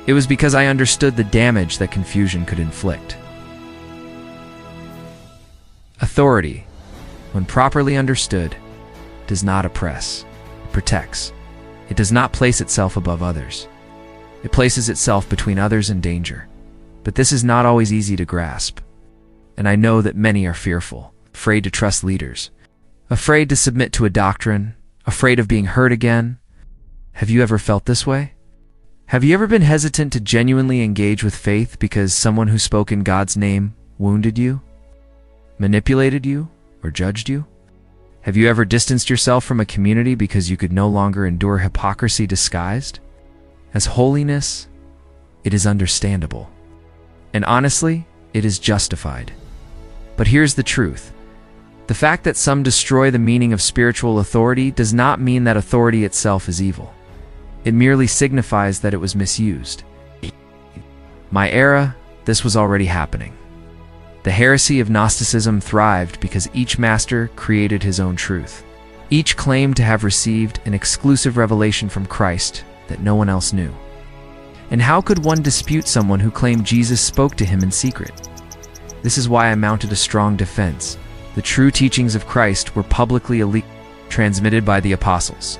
It was because I understood the damage that confusion could inflict. Authority, when properly understood, does not oppress. It protects. It does not place itself above others. It places itself between others and danger. But this is not always easy to grasp. And I know that many are fearful, afraid to trust leaders, afraid to submit to a doctrine, afraid of being hurt again. Have you ever felt this way? Have you ever been hesitant to genuinely engage with faith because someone who spoke in God's name wounded you, manipulated you, or judged you? Have you ever distanced yourself from a community because you could no longer endure hypocrisy disguised as holiness? It is understandable. And honestly, it is justified. But here's the truth. The fact that some destroy the meaning of spiritual authority does not mean that authority itself is evil. It merely signifies that it was misused. My era, this was already happening. The heresy of Gnosticism thrived because each master created his own truth. Each claimed to have received an exclusive revelation from Christ that no one else knew. And how could one dispute someone who claimed Jesus spoke to him in secret? This is why I mounted a strong defense. The true teachings of Christ were publicly transmitted by the apostles.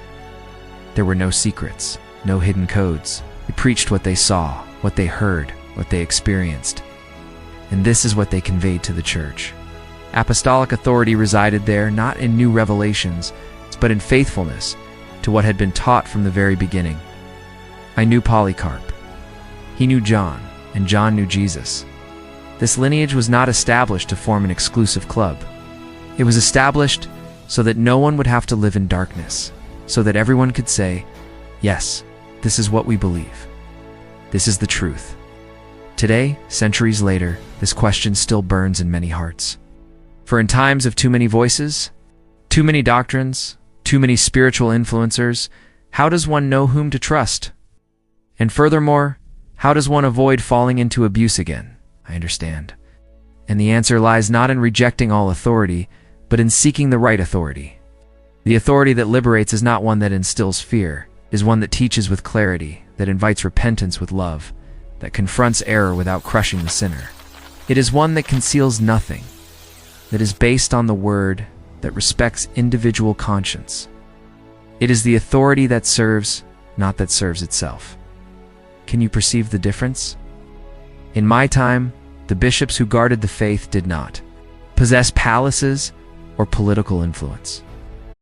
There were no secrets, no hidden codes. They preached what they saw, what they heard, what they experienced. And this is what they conveyed to the church. Apostolic authority resided there not in new revelations, but in faithfulness to what had been taught from the very beginning. I knew Polycarp. He knew John, and John knew Jesus. This lineage was not established to form an exclusive club. It was established so that no one would have to live in darkness, so that everyone could say, yes, this is what we believe. This is the truth. Today, centuries later, this question still burns in many hearts. For in times of too many voices, too many doctrines, too many spiritual influencers, how does one know whom to trust? And furthermore, how does one avoid falling into abuse again? I understand. And the answer lies not in rejecting all authority, but in seeking the right authority. The authority that liberates is not one that instills fear, is one that teaches with clarity, that invites repentance with love, that confronts error without crushing the sinner. It is one that conceals nothing, that is based on the word, that respects individual conscience. It is the authority that serves, not that serves itself. Can you perceive the difference? In my time, the bishops who guarded the faith did not possess palaces or political influence.